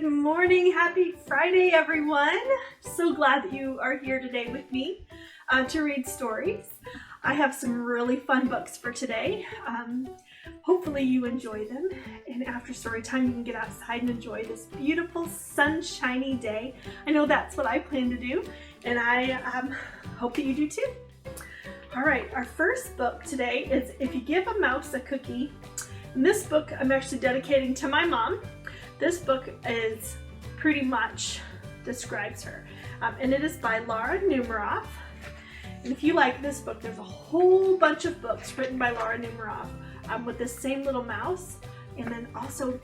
Good morning. Happy Friday, everyone. So glad that you are here today with me to read stories. I have some really fun books for today. Hopefully you enjoy them. And after story time, you can get outside and enjoy this beautiful sunshiny day. I know that's what I plan to do, and I hope that you do too. All right, our first book today is If You Give a Mouse a Cookie. And this book I'm actually dedicating to my mom. This book is pretty much describes her, and it is by Laura Numeroff. And if you like this book, there's a whole bunch of books written by Laura Numeroff with this same little mouse. And then also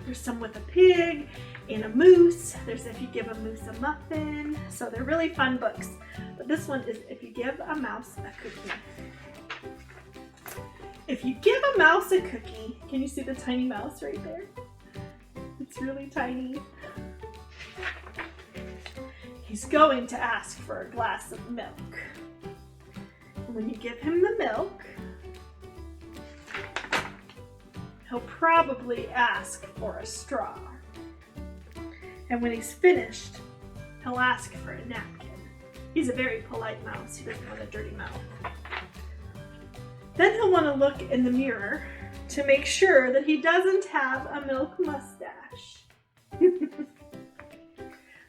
there's some with a pig and a moose. There's If You Give a Moose a Muffin. So they're really fun books. But this one is If You Give a Mouse a Cookie. If you give a mouse a cookie, can you see the tiny mouse right there? It's really tiny. He's going to ask for a glass of milk. And when you give him the milk, he'll probably ask for a straw. And when he's finished, he'll ask for a napkin. He's a very polite mouse. He doesn't want a dirty mouth. Then he'll want to look in the mirror to make sure that he doesn't have a milk mustache.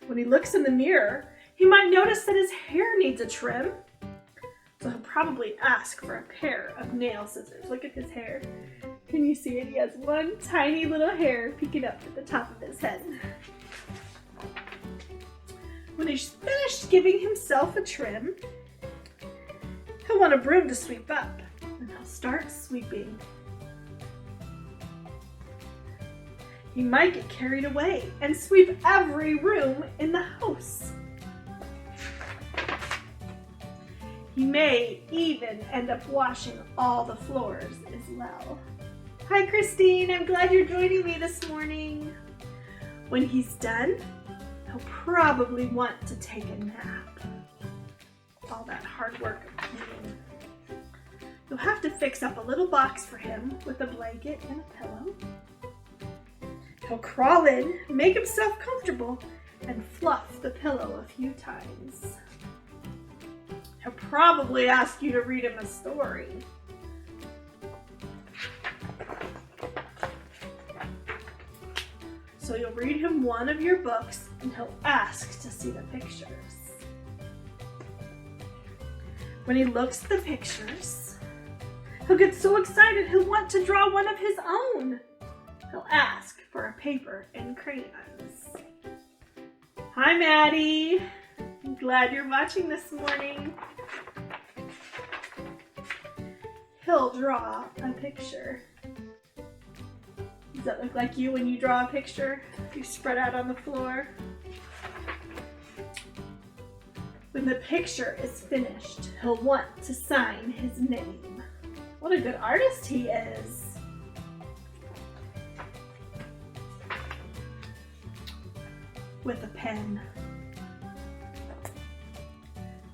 When he looks in the mirror, he might notice that his hair needs a trim. So he'll probably ask for a pair of nail scissors. Look at his hair. Can you see it? He has one tiny little hair peeking up at the top of his head. When he's finished giving himself a trim, he'll want a broom to sweep up. And he'll start sweeping. He might get carried away and sweep every room in the house. He may even end up washing all the floors as well. Hi, Christine. I'm glad you're joining me this morning. When he's done, he'll probably want to take a nap. All that hard work of cleaning. You'll have to fix up a little box for him with a blanket and a pillow. He'll crawl in, make himself comfortable, and fluff the pillow a few times. He'll probably ask you to read him a story. So you'll read him one of your books, and he'll ask to see the pictures. When he looks at the pictures, he'll get so excited he'll want to draw one of his own. He'll ask for a paper and crayons. Hi, Maddie. I'm glad you're watching this morning. He'll draw a picture. Does that look like you when you draw a picture? You spread out on the floor. When the picture is finished, he'll want to sign his name. What a good artist he is. With a pen.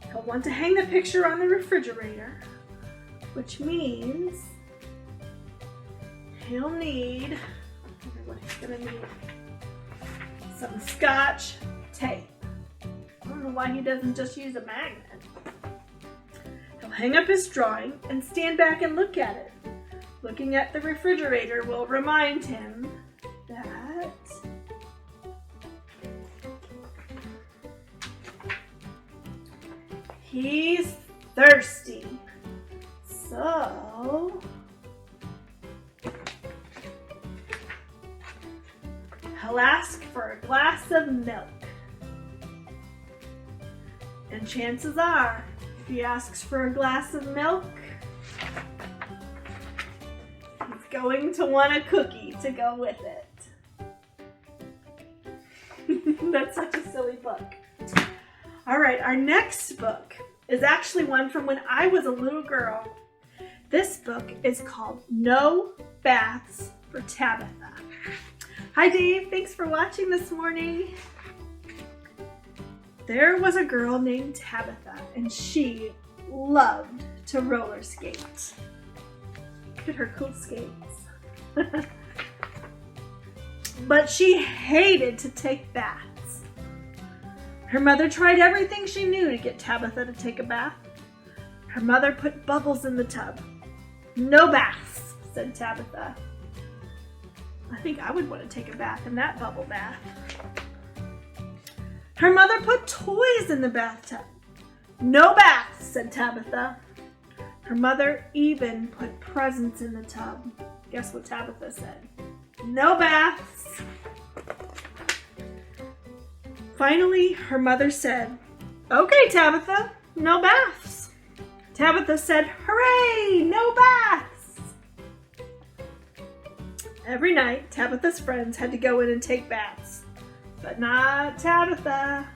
He'll want to hang the picture on the refrigerator, which means he'll need, I wonder what he's gonna need, some Scotch tape. I don't know why he doesn't just use a magnet. Hang up his drawing and stand back and look at it. Looking at the refrigerator will remind him that he's thirsty. So he'll ask for a glass of milk. And chances are, if he asks for a glass of milk, he's going to want a cookie to go with it. That's such a silly book. All right, our next book is actually one from when I was a little girl. This book is called No Baths for Tabitha. Hi, Dave. Thanks for watching this morning. There was a girl named Tabitha, and she loved to roller skate. Look at her cool skates. but she hated to take baths. Her mother tried everything she knew to get Tabitha to take a bath. Her mother put bubbles in the tub. "No baths," said Tabitha. I think I would want to take a bath in that bubble bath. Her mother put toys in the bathtub. "No baths," said Tabitha. Her mother even put presents in the tub. Guess what Tabitha said? "No baths." Finally, her mother said, "Okay, Tabitha, no baths." Tabitha said, "Hooray, no baths." Every night, Tabitha's friends had to go in and take baths, but not Tabitha.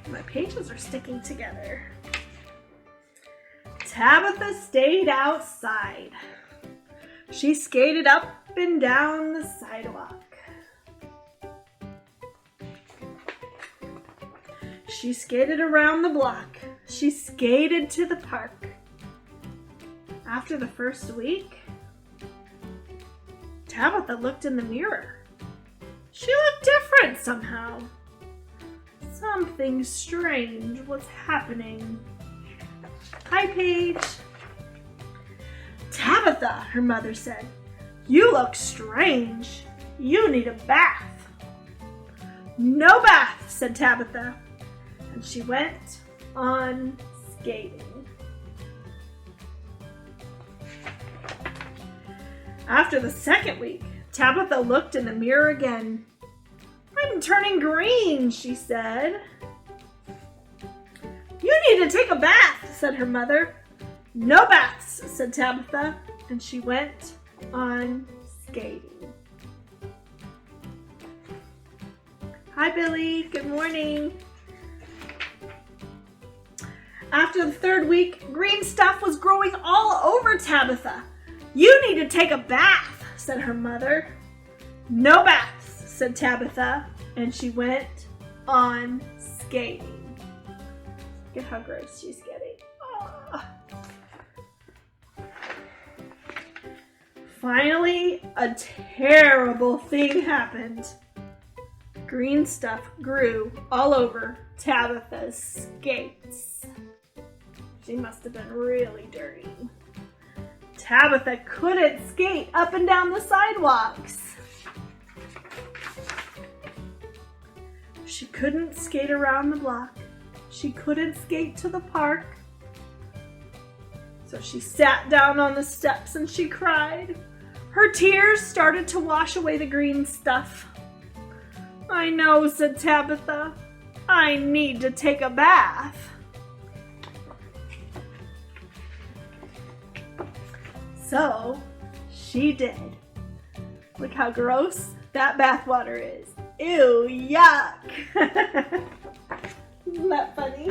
My pages are sticking together. Tabitha stayed outside. She skated up and down the sidewalk. She skated around the block. She skated to the park. After the first week, Tabitha looked in the mirror. She looked different somehow. Something strange was happening. "Hi, Paige." "Tabitha," her mother said, "you look strange. You need a bath." "No bath," said Tabitha, and she went on skating. After the second week, Tabitha looked in the mirror again. "I'm turning green," she said. "You need to take a bath," said her mother. "No baths," said Tabitha, and she went on skating. Hi, Billy. Good morning. After the third week, green stuff was growing all over Tabitha. "You need to take a bath," said her mother. "No baths," said Tabitha, and she went on skating. Look at how gross she's getting. Oh. Finally, a terrible thing happened. Green stuff grew all over Tabitha's skates. She must have been really dirty. Tabitha couldn't skate up and down the sidewalks. She couldn't skate around the block. She couldn't skate to the park. So she sat down on the steps and she cried. Her tears started to wash away the green stuff. "I know," said Tabitha. "I need to take a bath." So she did. Look how gross that bath water is. Ew, yuck. Isn't that funny?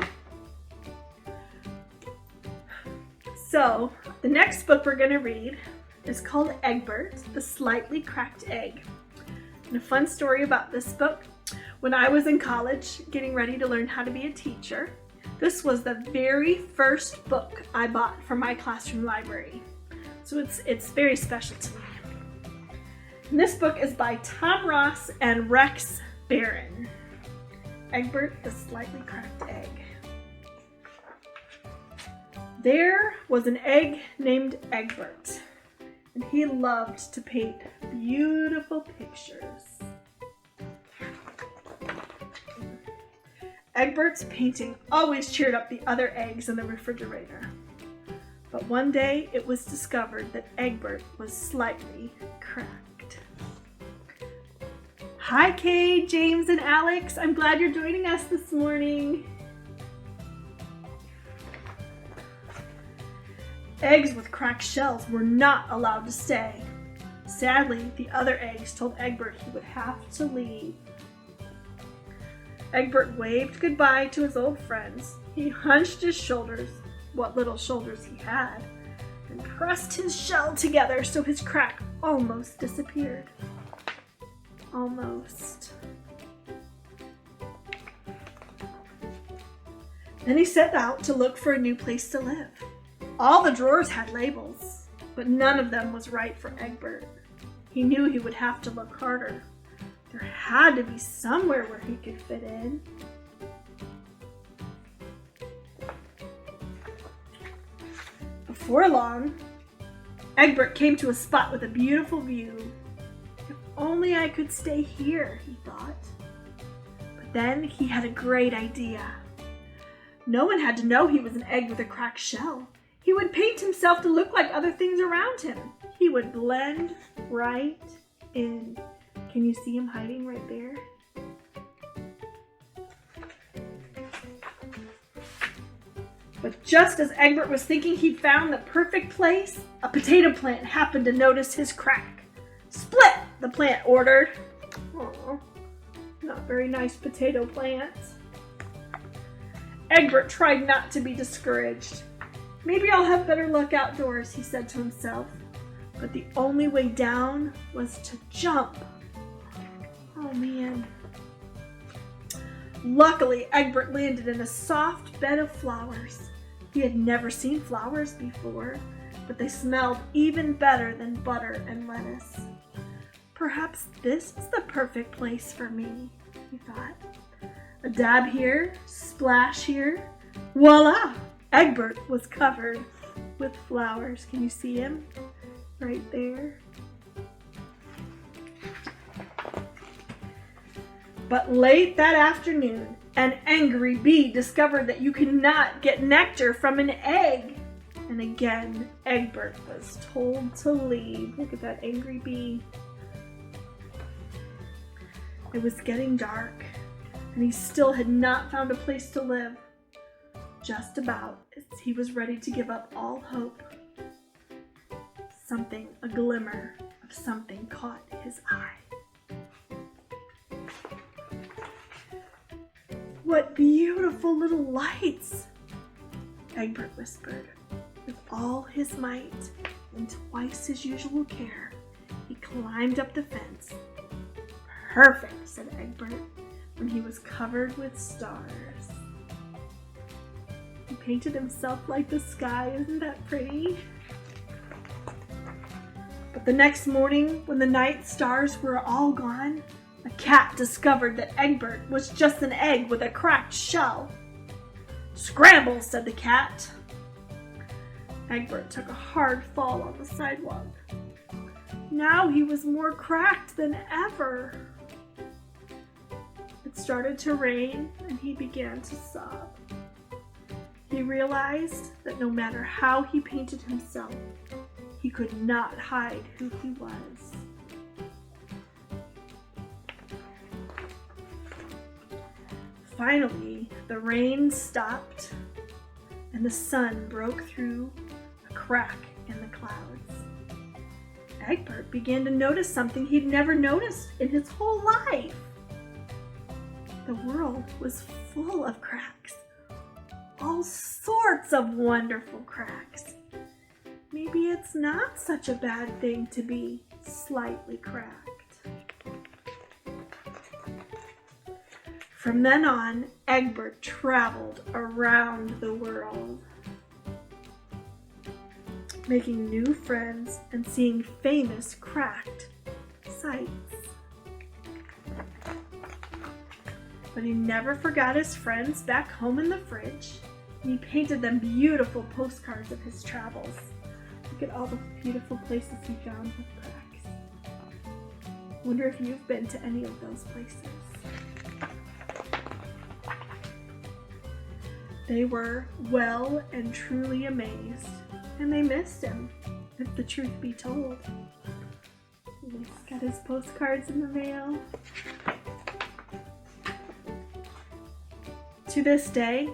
So the next book we're going to read is called Egbert, the Slightly Cracked Egg. And a fun story about this book, when I was in college getting ready to learn how to be a teacher, this was the very first book I bought for my classroom library. So it's very special to me. And this book is by Tom Ross and Rex Barron. Egbert, the Slightly Cracked Egg. There was an egg named Egbert, and he loved to paint beautiful pictures. Egbert's painting always cheered up the other eggs in the refrigerator. But one day it was discovered that Egbert was slightly cracked. Hi, Kay, James, and Alex. I'm glad you're joining us this morning. Eggs with cracked shells were not allowed to stay. Sadly, the other eggs told Egbert he would have to leave. Egbert waved goodbye to his old friends. He hunched his shoulders, what little shoulders he had, and pressed his shell together so his crack almost disappeared. Almost. Then he set out to look for a new place to live. All the drawers had labels, but none of them was right for Egbert. He knew he would have to look harder. There had to be somewhere where he could fit in. Before long, Egbert came to a spot with a beautiful view. If only I could stay here, he thought. But then he had a great idea. No one had to know he was an egg with a cracked shell. He would paint himself to look like other things around him. He would blend right in. Can you see him hiding right there? But just as Egbert was thinking he'd found the perfect place, a potato plant happened to notice his crack. "Split!" the plant ordered. Oh, not very nice potato plant. Egbert tried not to be discouraged. "Maybe I'll have better luck outdoors," he said to himself. But the only way down was to jump. Oh man. Luckily, Egbert landed in a soft bed of flowers. He had never seen flowers before, but they smelled even better than butter and lettuce. "Perhaps this is the perfect place for me," he thought. A dab here, splash here. Voila! Egbert was covered with flowers. Can you see him? Right there. But late that afternoon, an angry bee discovered that you cannot get nectar from an egg. And again, Egbert was told to leave. Look at that angry bee. It was getting dark, and he still had not found a place to live. Just about as he was ready to give up all hope, a glimmer of something caught his eye. "What beautiful little lights!" Egbert whispered. With all his might and twice his usual care, he climbed up the fence. "Perfect," said Egbert, when he was covered with stars. He painted himself like the sky. Isn't that pretty? But the next morning, when the night stars were all gone, a cat discovered that Egbert was just an egg with a cracked shell. "Scramble," said the cat. Egbert took a hard fall on the sidewalk. Now he was more cracked than ever. It started to rain, and he began to sob. He realized that no matter how he painted himself, he could not hide who he was. Finally, the rain stopped, and the sun broke through a crack in the clouds. Egbert began to notice something he'd never noticed in his whole life. The world was full of cracks. All sorts of wonderful cracks. Maybe it's not such a bad thing to be slightly cracked. From then on, Egbert traveled around the world, making new friends and seeing famous cracked sights. But he never forgot his friends back home in the fridge, and he painted them beautiful postcards of his travels. Look at all the beautiful places he found with cracks. Wonder if you've been to any of those places. They were well and truly amazed, and they missed him, if the truth be told. He's got his postcards in the mail. To this day,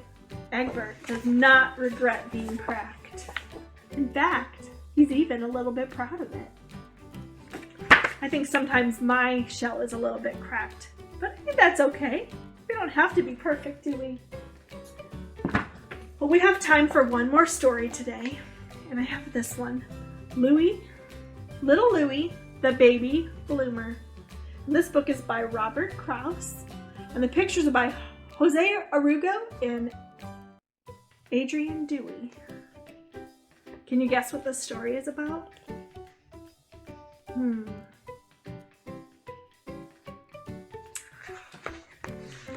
Egbert does not regret being cracked. In fact, he's even a little bit proud of it. I think sometimes my shell is a little bit cracked, but I think that's okay. We don't have to be perfect, do we? Well, we have time for one more story today, and I have this one. Little Louie, the Baby Bloomer. And this book is by Robert Krauss, and the pictures are by Jose Arugo and Adrian Dewey. Can you guess what this story is about?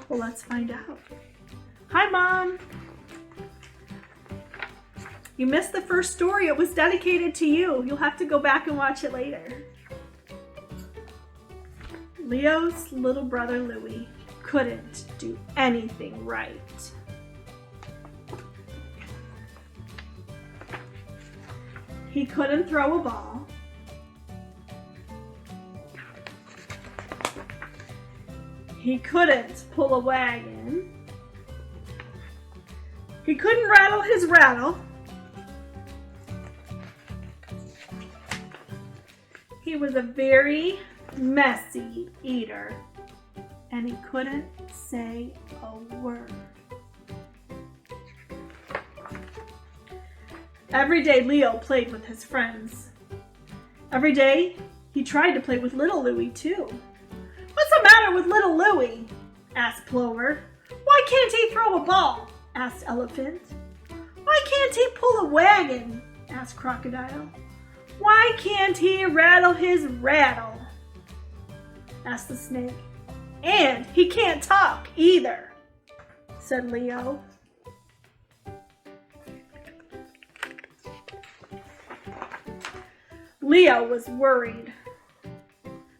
Well, let's find out. Hi, Mom. You missed the first story. It was dedicated to you. You'll have to go back and watch it later. Leo's little brother Louie couldn't do anything right. He couldn't throw a ball. He couldn't pull a wagon. He couldn't rattle his rattle. He was a very messy eater, and he couldn't say a word. Every day Leo played with his friends. Every day he tried to play with little Louie too. What's the matter with little Louie? Asked Plover. Why can't he throw a ball? Asked Elephant. Why can't he pull a wagon? Asked Crocodile. Why can't he rattle his rattle? Asked the Snake. And he can't talk either, said Leo. Leo was worried.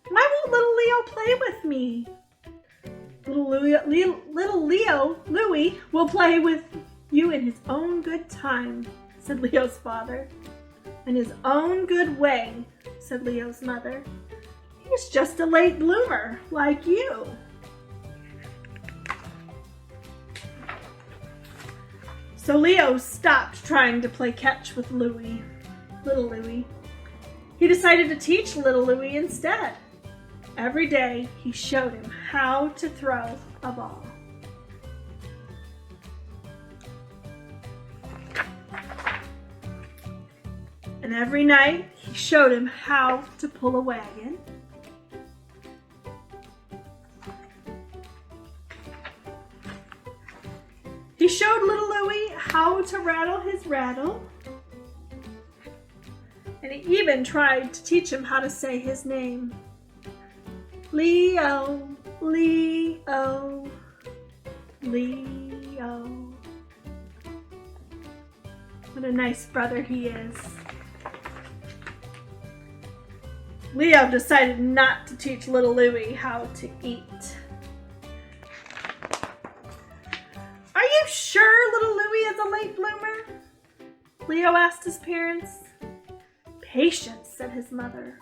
Why won't little Leo play with me? Little Louie will play with you in his own good time, said Leo's father. In his own good way, said Leo's mother. He's just a late bloomer, like you. So Leo stopped trying to play catch with little Louie. He decided to teach little Louie instead. Every day he showed him how to throw a ball. And every night he showed him how to pull a wagon. He showed little Louie how to rattle his rattle. And he even tried to teach him how to say his name. Leo, Leo, Leo. What a nice brother he is. Leo decided not to teach little Louie how to eat. Are you sure little Louie is a late bloomer? Leo asked his parents. Patience, said his mother.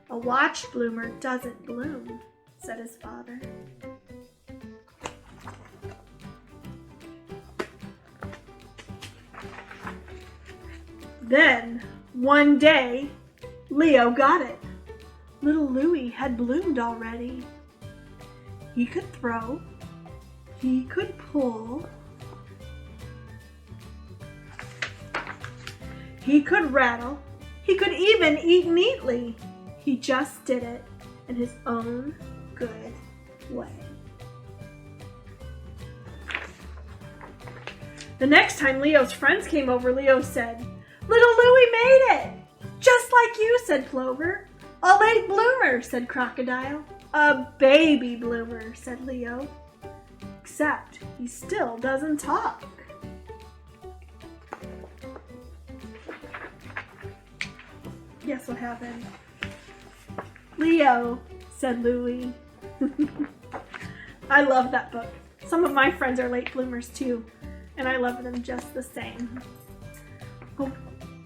A watch bloomer doesn't bloom, said his father. Then, one day, Leo got it. Little Louie had bloomed already. He could throw, he could pull, he could rattle, he could even eat neatly. He just did it in his own good way. The next time Leo's friends came over, Leo said, Little Louie made it! Just like you, said Plover. A late bloomer, said Crocodile. A baby bloomer, said Leo. Except he still doesn't talk. Guess what happened? Leo, said Louie. I love that book. Some of my friends are late bloomers too, and I love them just the same. Well,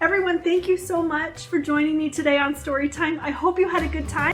everyone, thank you so much for joining me today on Storytime. I hope you had a good time.